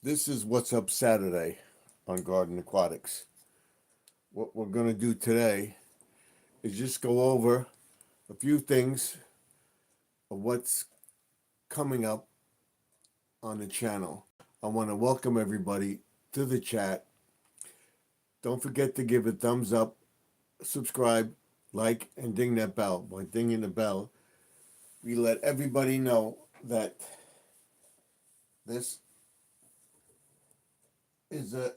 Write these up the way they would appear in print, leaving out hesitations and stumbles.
This is What's Up Saturday on Garden Aquatics. What we're going to do today is just go over a few things of what's coming up on the channel. I want to welcome everybody to the chat. Don't forget to give a thumbs up, subscribe, like, and ding that bell. By dinging the bell, we let everybody know that this is a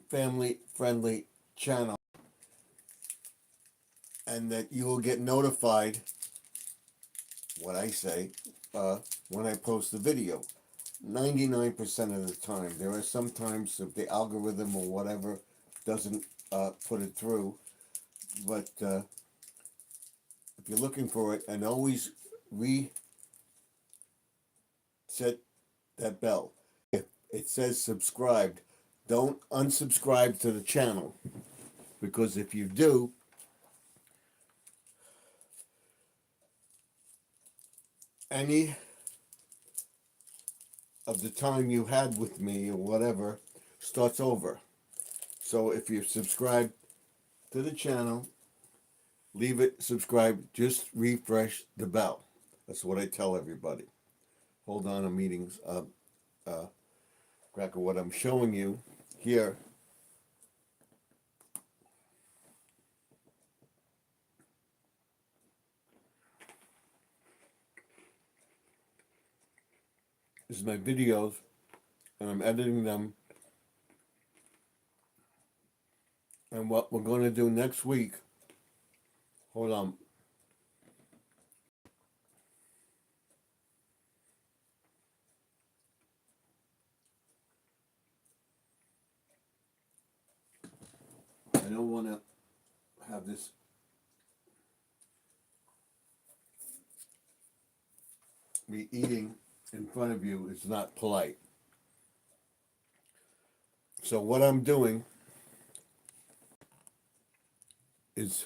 family-friendly channel and that you will get notified what I say when I post the video. 99% of the time. There are some times if the algorithm or whatever doesn't put it through, but if you're looking for it, and always reset that bell. If it says subscribed, don't unsubscribe to the channel, because if you do, any of the time you had with me or whatever starts over. So if you subscribe to the channel, leave it subscribed, just refresh the bell. That's what I tell everybody. Hold on, a meeting's Cracker. What I'm showing you here is my videos, and I'm editing them. And what we're going to do next week, hold on. I don't want to have this me eating in front of you. It's not polite. So what I'm doing is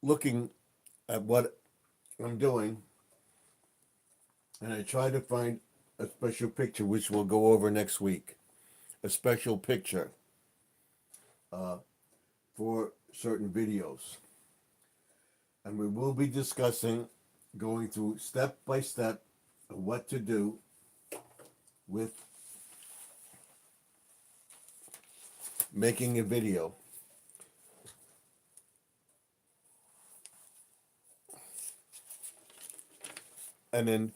looking at what I'm doing, and I try to find a special picture, which we'll go over next week. A special picture for certain videos. And we will be discussing, going through step by step, what to do with making a video. And then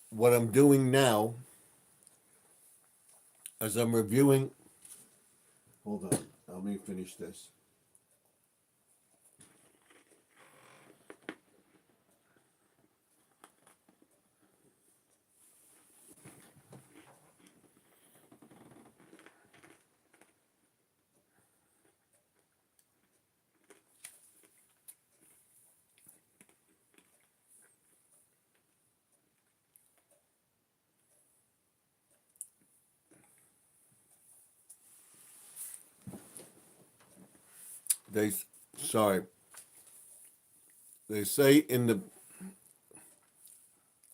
what I'm doing now, as I'm reviewing, hold on, let me finish this. They, sorry, they say in the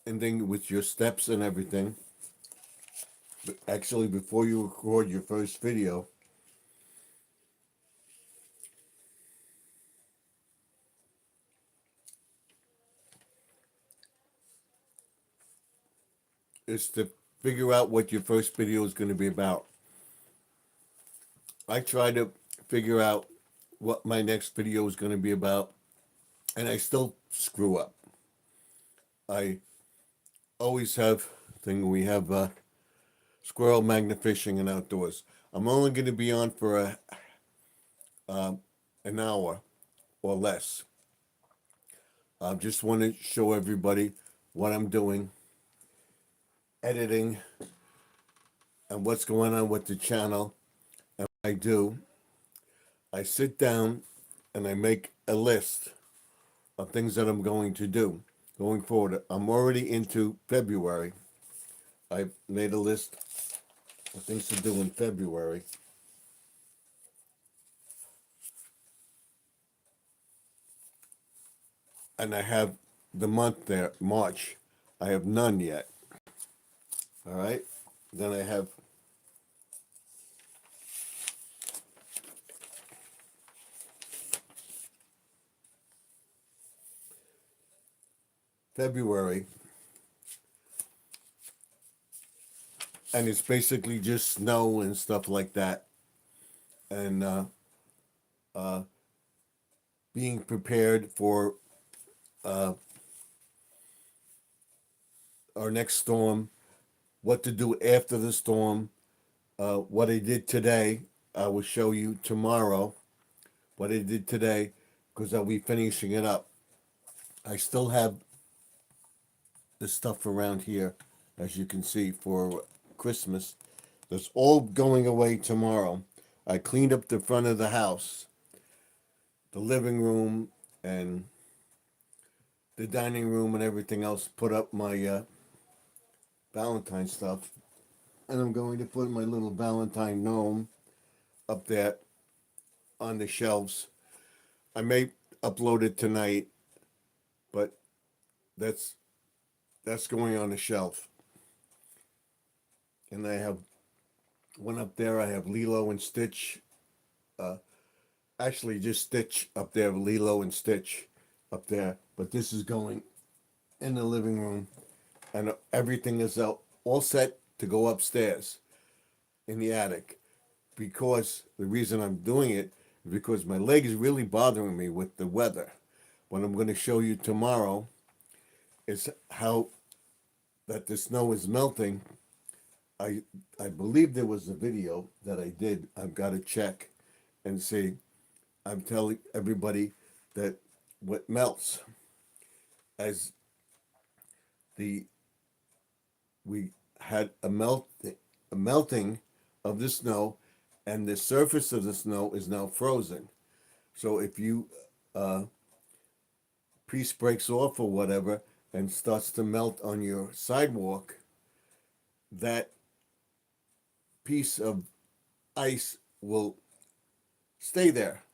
ending with your steps and everything, actually before you record your first video, is to figure out what your first video is going to be about. I try to figure out what my next video is going to be about, and I still screw up. I always have thing. We have squirrel magna fishing and outdoors. I'm only going to be on for an hour or less. I just want to show everybody what I'm doing, editing, and what's going on with the channel. And what I do, I sit down and I make a list of things that I'm going to do going forward. I'm already into February. I've made a list of things to do in February. And I have the month there, March. I have none yet. All right. Then I have February, and it's basically just snow and stuff like that, and uh, being prepared for uh, our next storm, what to do after the storm, what I did today. I will show you tomorrow what I did today because I'll be finishing it up. I still have the stuff around here, as you can see, for Christmas. That's all going away tomorrow. I cleaned up the front of the house, the living room, and the dining room, and everything else. Put up my Valentine stuff, and I'm going to put my little Valentine gnome up there on the shelves. I may upload it tonight, but that's that's going on the shelf. And I have one up there. I have Lilo and Stitch. Uh, Actually, just Stitch up there, Lilo and Stitch up there. But this is going in the living room, and everything is out, all set to go upstairs in the attic. Because the reason I'm doing it is because my leg is really bothering me with the weather. What I'm going to show you tomorrow is how that the snow is melting. I I believe there was a video that I did. I've got to check and see. I'm telling everybody that what melts as the we had a melting of the snow, and the surface of the snow is now frozen. So if you piece breaks off or whatever and starts to melt on your sidewalk, that piece of ice will stay there.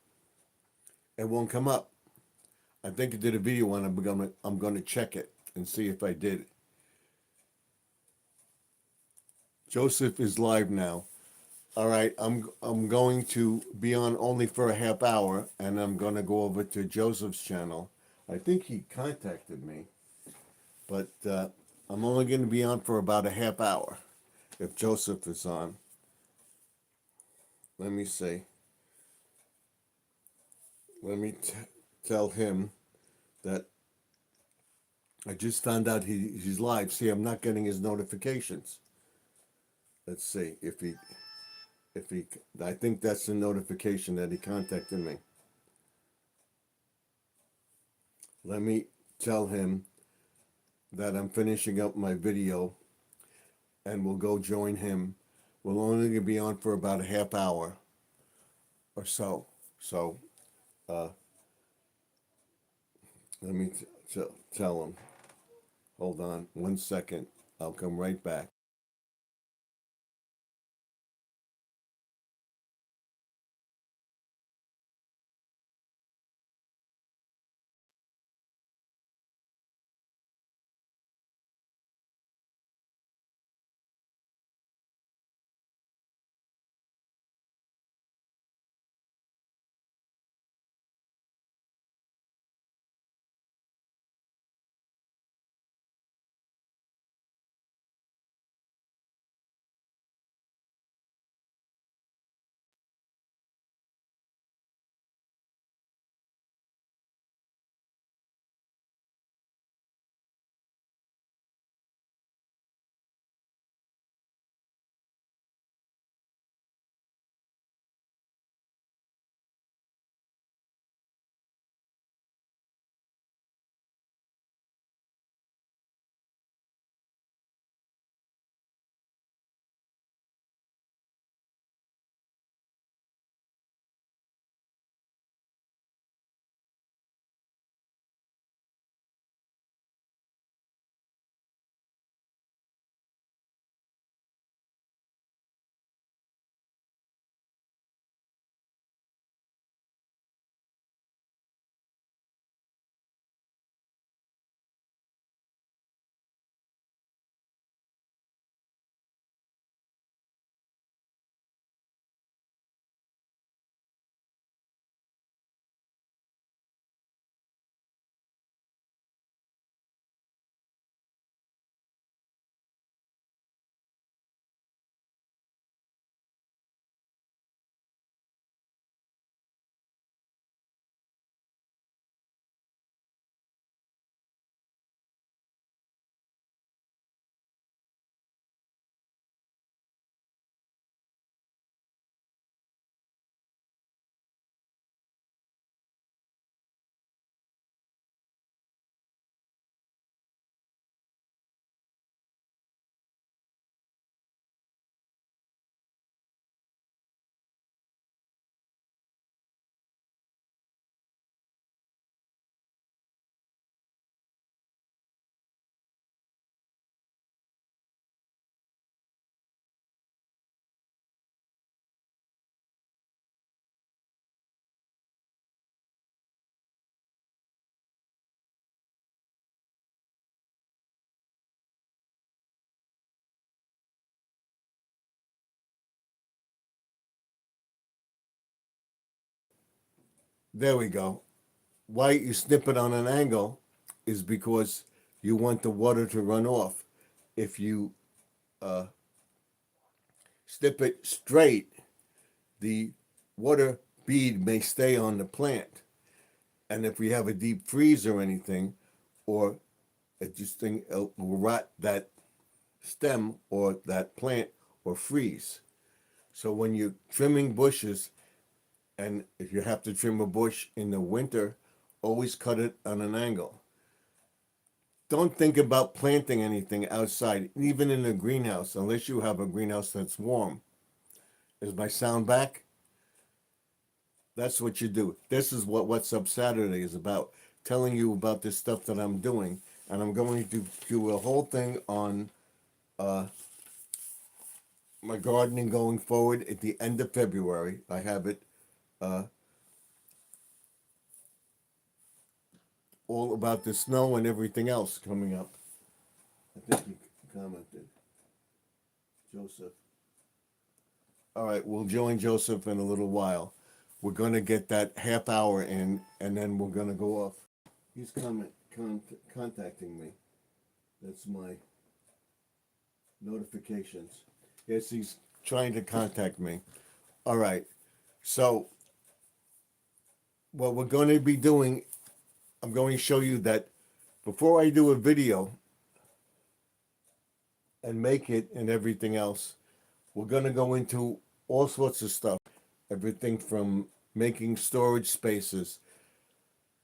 It won't come up. I think I did a video on it. I'm gonna check it and see if I did. Joseph is live now. All right, I'm going to be on only for a half hour, and I'm gonna go over to Joseph's channel. I think he contacted me, but I'm only going to be on for about a half hour. If Joseph is on, let me see. Let me tell him that I just found out he's live. See, I'm not getting his notifications. Let's see if he. I think that's the notification that he contacted me. Let me tell him that I'm finishing up my video, and we'll go join him. We'll only be on for about a half hour or so. So uh, let me tell him. Hold on 1 second. I'll come right back. There we go. Why you snip it on an angle is because you want the water to run off. If you snip it straight, the water bead may stay on the plant. And if we have a deep freeze or anything, or it just thing will rot that stem or that plant or freeze. So when you're trimming bushes, and if you have to trim a bush in the winter, always cut it on an angle. Don't think about planting anything outside, even in a greenhouse, unless you have a greenhouse that's warm. Is my sound back? That's what you do. This is what What's Up Saturday is about, telling you about this stuff that I'm doing. And I'm going to do a whole thing on my gardening going forward at the end of February. I have it all about the snow and everything else coming up. I think he commented. Joseph. All right, we'll join Joseph in a little while. We're going to get that half hour in, and then we're going to go off. He's contacting me. That's my notifications. Yes, he's trying to contact me. All right. So what we're going to be doing, I'm going to show you that before I do a video and make it and everything else, we're going to go into all sorts of stuff. Everything from making storage spaces,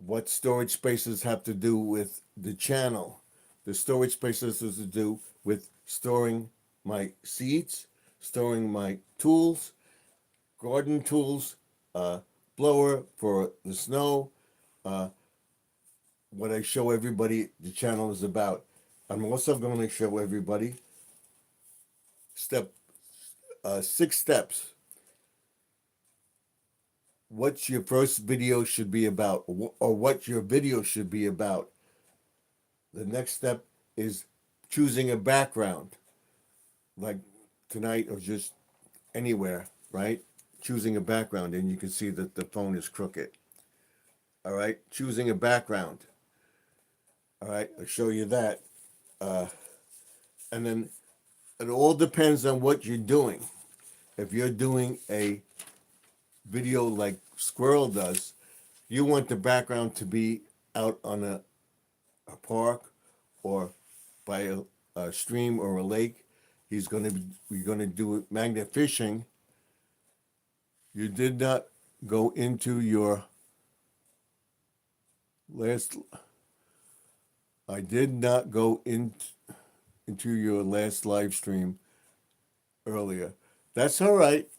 what storage spaces have to do with the channel. The storage spaces has to do with storing my seeds, storing my tools, garden tools, blower for the snow, what I show everybody the channel is about. I'm also going to show everybody 6 steps. What your first video should be about, or what your video should be about. The next step is choosing a background, like tonight or just anywhere, right? Choosing a background, and you can see that the phone is crooked. All right, choosing a background. All right, I'll show you that. And then it all depends on what you're doing. If you're doing a video like Squirrel does, you want the background to be out on a park or by a stream or a lake. We're going to do magnet fishing. You did not go into your last. I did not go into your last live stream earlier. That's all right.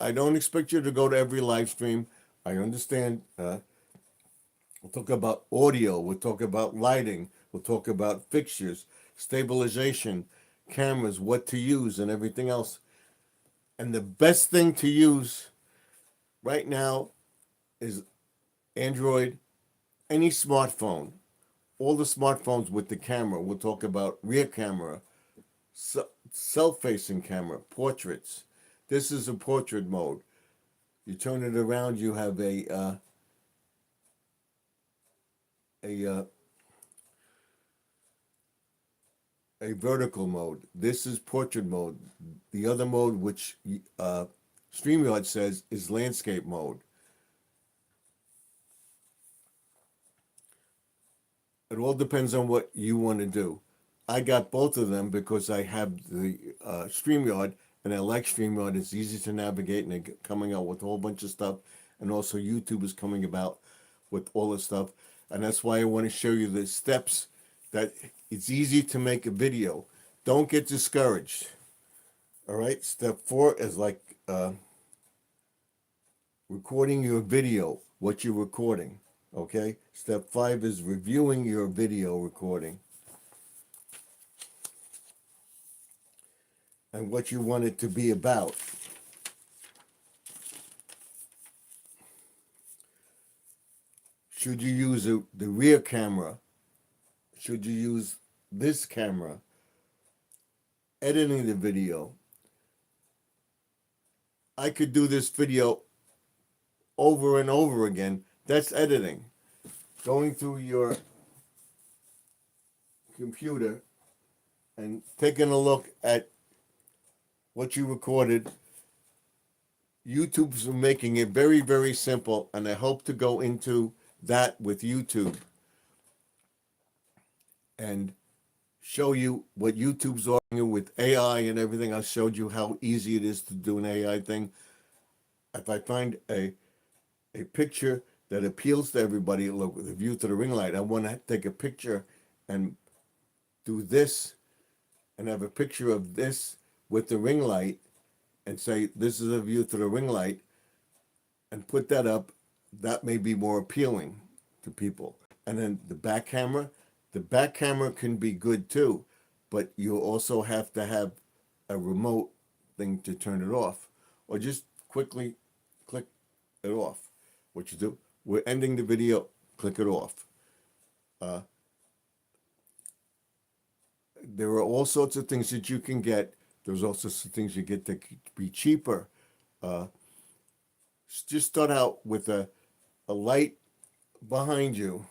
I don't expect you to go to every live stream. I understand. We'll talk about audio. We'll talk about lighting. We'll talk about fixtures, stabilization, cameras, what to use, and everything else. And the best thing to use right now is Android, any smartphone, all the smartphones with the camera. We'll talk about rear camera, self-facing camera, portraits. This is a portrait mode. You turn it around, you have a vertical mode. This is portrait mode. The other mode, which StreamYard says, is landscape mode. It all depends on what you want to do. I got both of them because I have the StreamYard, and I like StreamYard. It's easy to navigate, and they're coming out with a whole bunch of stuff. And also YouTube is coming about with all this stuff. And that's why I want to show you the steps that it's easy to make a video. Don't get discouraged. All right. Step 4 is like recording your video, what you're recording. Okay. Step 5 is reviewing your video recording and what you want it to be about. Should you use the rear camera? Should you use this camera? Editing the video. I could do this video over and over again. That's editing. Going through your computer and taking a look at what you recorded. YouTube's making it very, very simple, and I hope to go into that with YouTube and show you what YouTube's offering with AI and everything. I showed you how easy it is to do an AI thing. If I find a picture that appeals to everybody, look with a view to the ring light, I want to take a picture and do this and have a picture of this with the ring light and say, this is a view to the ring light, and put that up. That may be more appealing to people. And then the back camera can be good too, but you also have to have a remote thing to turn it off, or just quickly click it off. What you do, we're ending the video, click it off. There are all sorts of things that you can get. There's also some things you get that could be cheaper. Just start out with a light behind you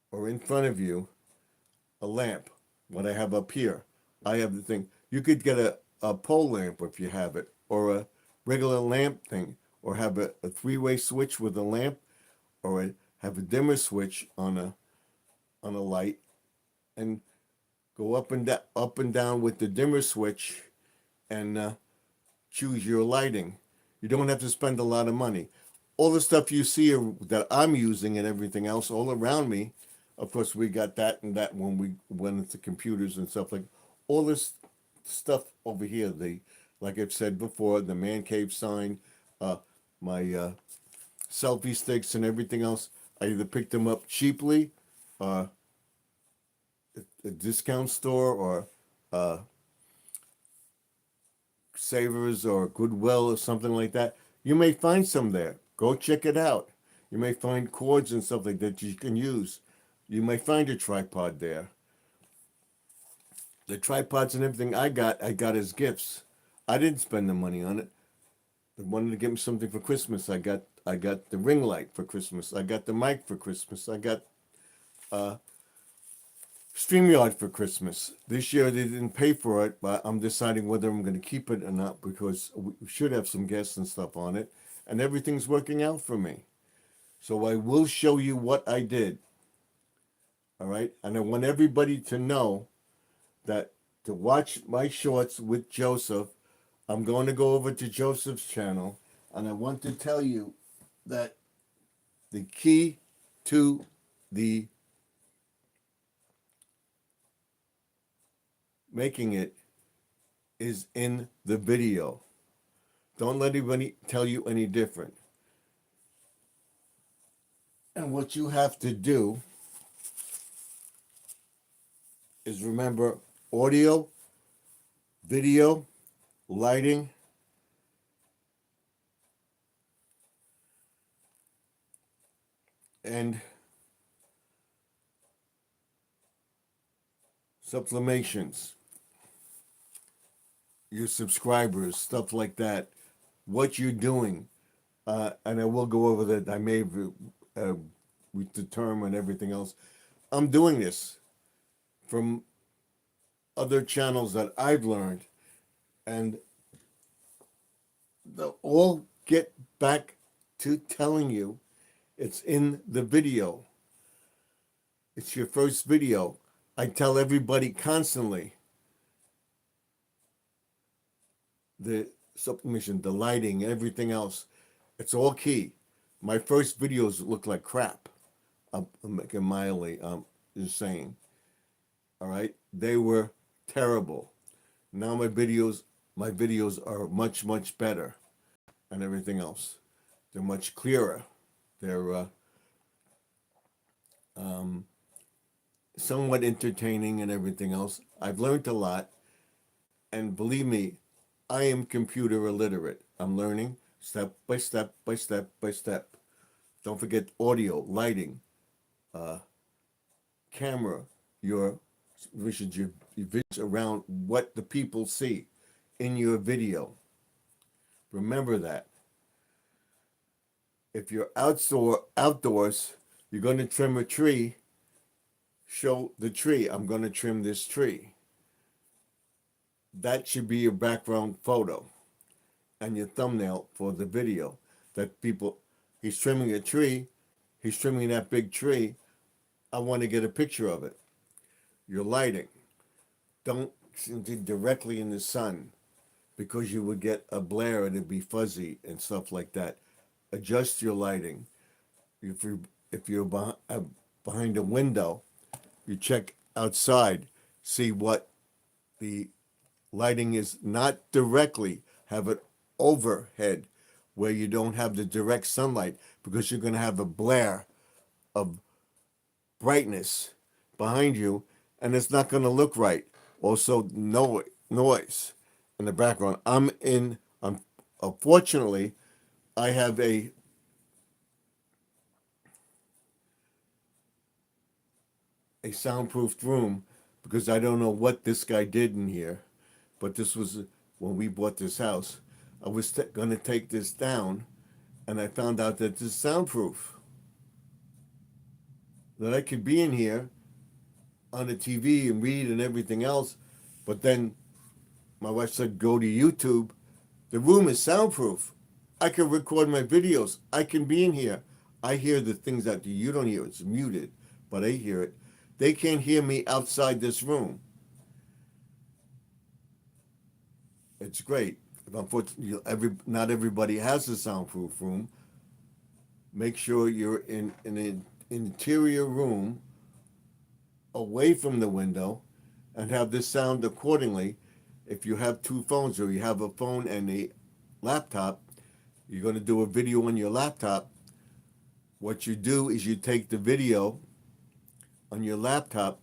or in front of you, a lamp. What I have up here, I have the thing. You could get a pole lamp if you have it, or a regular lamp thing, or have a three-way switch with a lamp, or have a dimmer switch on a light, and go up and down with the dimmer switch, and choose your lighting. You don't have to spend a lot of money. All the stuff you see that I'm using and everything else all around me, of course, we got that and that when we went into computers and stuff like all this stuff over here. Like I've said before, the man cave sign, my selfie sticks and everything else. I either picked them up cheaply, a discount store, or Savers or Goodwill or something like that. You may find some there. Go check it out. You may find cords and stuff like that you can use. You may find a tripod there. The tripods and everything I got as gifts. I didn't spend the money on it. They wanted to give me something for Christmas. I got the ring light for Christmas. I got the mic for Christmas. I got StreamYard for Christmas. This year they didn't pay for it, but I'm deciding whether I'm going to keep it or not because we should have some guests and stuff on it, and everything's working out for me. So I will show you what I did. All right, and I want everybody to know that to watch my shorts with Joseph, I'm going to go over to Joseph's channel, and I want to tell you that the key to the making it is in the video. Don't let anybody tell you any different. And what you have to do is remember audio, video, lighting, and sublimations, your subscribers, stuff like that, what you're doing. And I will go over that. I may with the term and everything else. I'm doing this from other channels that I've learned, and they'll all get back to telling you it's in the video. It's your first video. I tell everybody constantly the sublimation, the lighting, everything else. It's all key. My first videos look like crap. I'm making mildly. Just saying. All right, they were terrible. Now my videos are much, much better, and everything else. They're much clearer. They're somewhat entertaining and everything else. I've learned a lot, and believe me, I am computer illiterate. I'm learning step by step by step by step. Don't forget audio, lighting, camera, your visions around what the people see in your video. Remember that. If you're outdoors, you're going to trim a tree, show the tree. I'm going to trim this tree. That should be your background photo and your thumbnail for the video. That people, he's trimming a tree, he's trimming that big tree. I want to get a picture of it. Your lighting. Don't directly in the sun because you would get a glare and it'd be fuzzy and stuff like that. Adjust your lighting. If you're behind a window, you check outside, see what the lighting is, not directly, have it overhead where you don't have the direct sunlight because you're going to have a glare of brightness behind you and it's not going to look right. Also, noise in the background. Unfortunately, I have a soundproofed room because I don't know what this guy did in here, but this was when we bought this house. I was going to take this down, and I found out that this is soundproof. That I could be in here on the TV and read and everything else, but then my wife said, go to YouTube. The room is soundproof. I can record my videos. I can be in here. I hear the things that you don't hear. It's muted, but I hear it. They can't hear me outside this room. It's great. Unfortunately, not everybody has a soundproof room. Make sure you're in an interior room away from the window and have this sound accordingly. If you have two phones or you have a phone and a laptop, you're going to do a video on your laptop. What you do is you take the video on your laptop,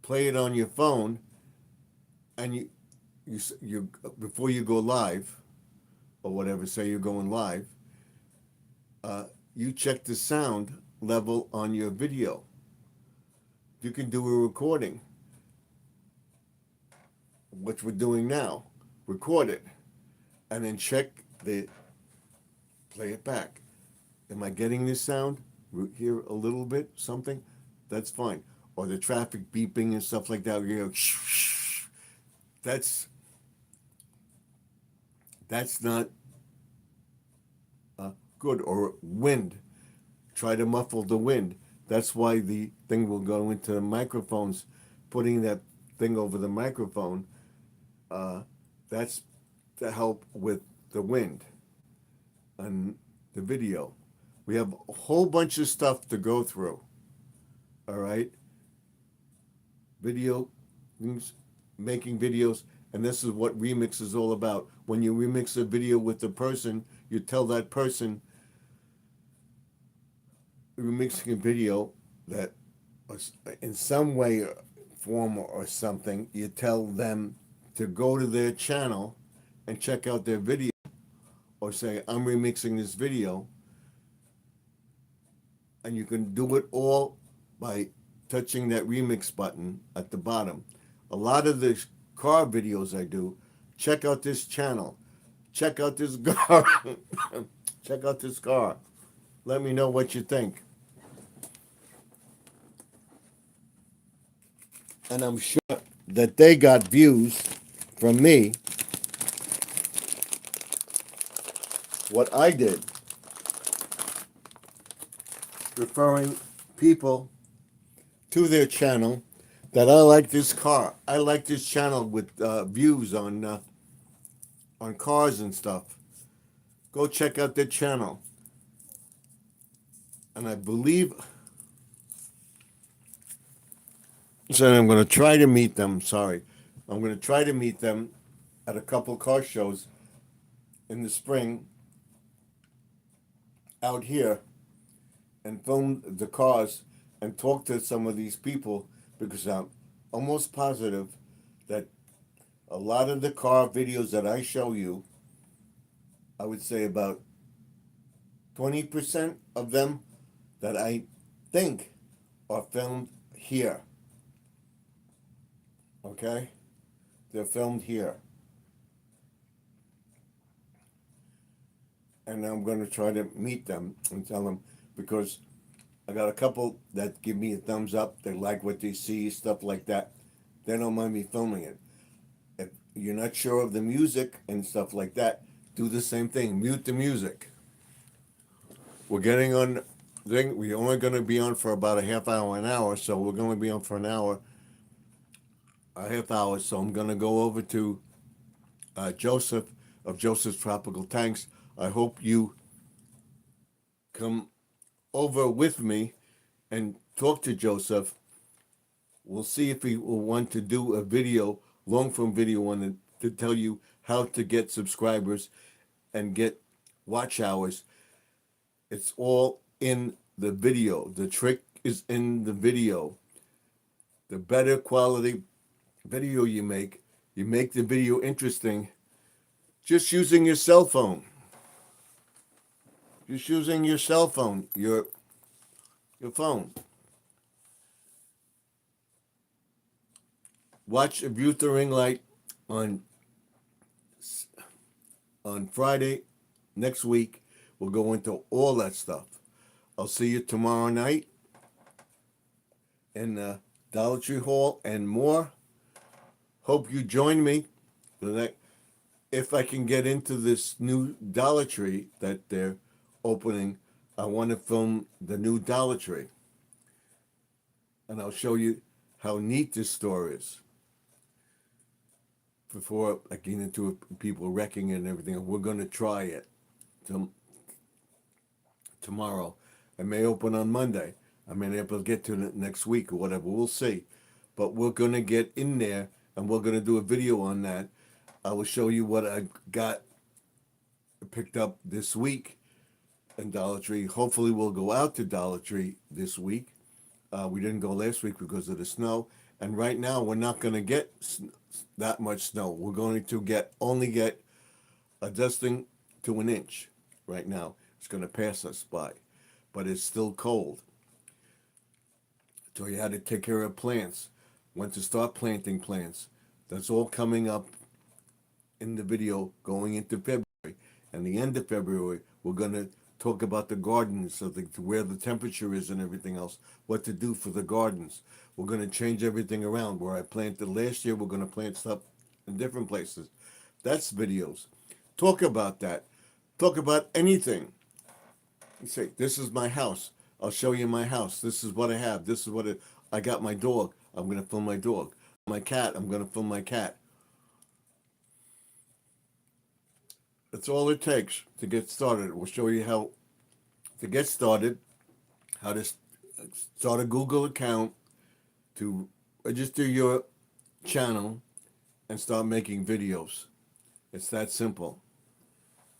play it on your phone, and you before you go live or whatever, say you're going live, you check the sound level on your video. You can do a recording, which we're doing now. Record it, and then play it back. Am I getting this sound? Hear a little bit, something? That's fine. Or the traffic beeping and stuff like that. You go, shh, shh. That's not good. Or wind. Try to muffle the wind. That's why the thing will go into the microphones. Putting that thing over the microphone, that's to help with the wind and the video. We have a whole bunch of stuff to go through. All right? Video, making videos, and this is what remix is all about. When you remix a video with the person, you tell that person, remixing a video that in some way, form or something, you tell them to go to their channel and check out their video, or say, I'm remixing this video. And you can do it all by touching that remix button at the bottom. A lot of the car videos I do, check out this channel. Check out this car. Check out this car. Let me know what you think. And I'm sure that they got views from me. What I did. Referring people to their channel that I like this car. I like this channel with views on cars and stuff. Go check out their channel. And I believe, so I'm going to try to meet them. Sorry. I'm going to try to meet them at a couple car shows in the spring out here and film the cars and talk to some of these people, because I'm almost positive that a lot of the car videos that I show you, I would say about 20% of them that I think are filmed here. Okay? They're filmed here. and I'm going to try to meet them and tell them, because I got a couple that give me a thumbs up. They like what they see, stuff like that. They don't mind me filming it. If you're not sure of the music and stuff like that, do the same thing. Mute the music. We're getting on thing. We're only going to be on for about a half hour, an hour. So we're going to be on for an hour, a half hour. So I'm going to go over to Joseph of Joseph's Tropical Tanks. I hope you come over with me and talk to Joseph. We'll see if he will want to do a video, long form video on it, to tell you how to get subscribers and get watch hours. It's all in the video. The trick is in the video. The better quality video you make the video interesting just using your cell phone. Just using your cell phone, your phone. Watch A View Through Ring Light on Friday next week. We'll go into all that stuff. I'll see you tomorrow night in the Dollar Tree Hall and more. Hope you join me. If I can get into this new Dollar Tree that they're opening, I want to film the new Dollar Tree. And I'll show you how neat this store is before I get into people wrecking it and everything. We're going to try it tomorrow. I may open on Monday. I may not be able to get to it next week or whatever. We'll see. But we're going to get in there and we're going to do a video on that. I will show you what I got picked up this week in Dollar Tree. Hopefully we'll go out to Dollar Tree this week. We didn't go last week because of the snow. And right now we're not going to get that much snow. We're going to only get a dusting to an inch right now. It's going to pass us by. But it's still cold. So you had to take care of plants. When to start planting plants. That's all coming up in the video going into February. And the end of February, we're going to talk about the gardens, so where the temperature is and everything else, what to do for the gardens. We're going to change everything around. Where I planted last year, we're going to plant stuff in different places. That's videos. Talk about that. Talk about anything. You say, this is my house. I'll show you my house. This is what I have. This is what I got my dog. I'm going to film my dog. My cat. I'm going to film my cat. That's all it takes to get started. We'll show you how to get started, how to start a Google account, to register your channel, and start making videos. It's that simple.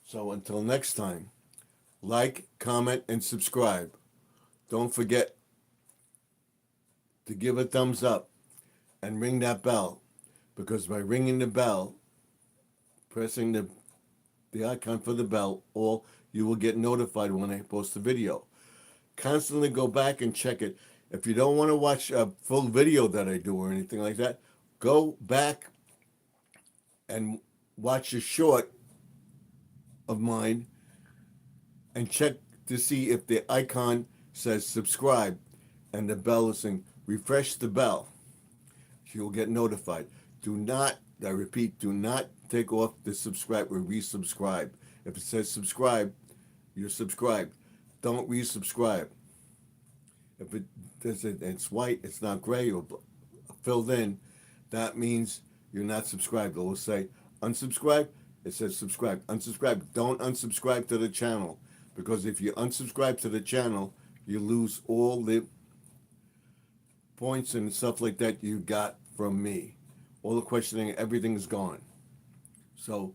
So until next time, like, comment, and subscribe. Don't forget to give a thumbs up and ring that bell, because by ringing the bell, pressing the icon for the bell, you will get notified when I post a video. Constantly go back and check it. If you don't want to watch a full video that I do or anything like that, go back and watch a short of mine and check to see if the icon says subscribe and the bell is saying refresh the bell. You'll get notified. Do not, I repeat, do not take off the subscribe or resubscribe. If it says subscribe, you're subscribed. Don't resubscribe. If it's white, it's not gray or filled in, that means you're not subscribed. It will say unsubscribe. It says subscribe. Unsubscribe. Don't unsubscribe to the channel, because if you unsubscribe to the channel, you lose all the points and stuff like that you got from me. All the questioning, everything's gone. So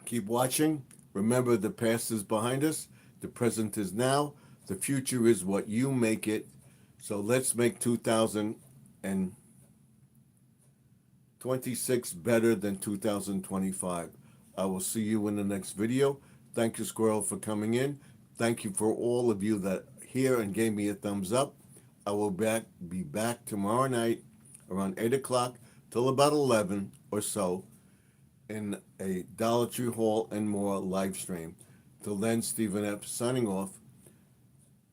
keep watching. Remember, the past is behind us. The present is now. The future is what you make it. So let's make 2026 better than 2025. I will see you in the next video. Thank you, Squirrel, for coming in. Thank you for all of you that here and gave me a thumbs up. I will be back tomorrow night around 8 o'clock till about 11 or so in a Dollar Tree Hall and more live stream. Till then, Stephen F. signing off.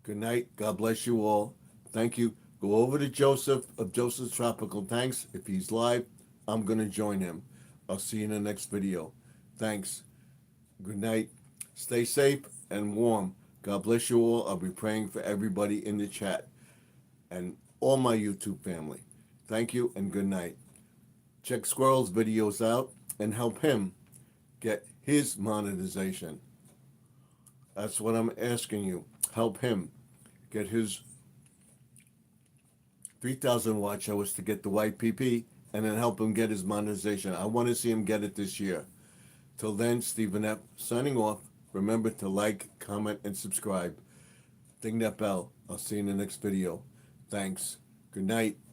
Good night. God bless you all. Thank you. Go over to Joseph of Joseph's Tropical Tanks. If he's live, I'm going to join him. I'll see you in the next video. Thanks. Good night. Stay safe and warm. God bless you all. I'll be praying for everybody in the chat and all my YouTube family. Thank you and good night. Check Squirrel's videos out and help him get his monetization. That's what I'm asking you. Help him get his 3,000 watch hours to get the YPP and then help him get his monetization. I want to see him get it this year. Till then, Stephen F. signing off. Remember to like, comment, and subscribe. Ding that bell. I'll see you in the next video. Thanks. Good night.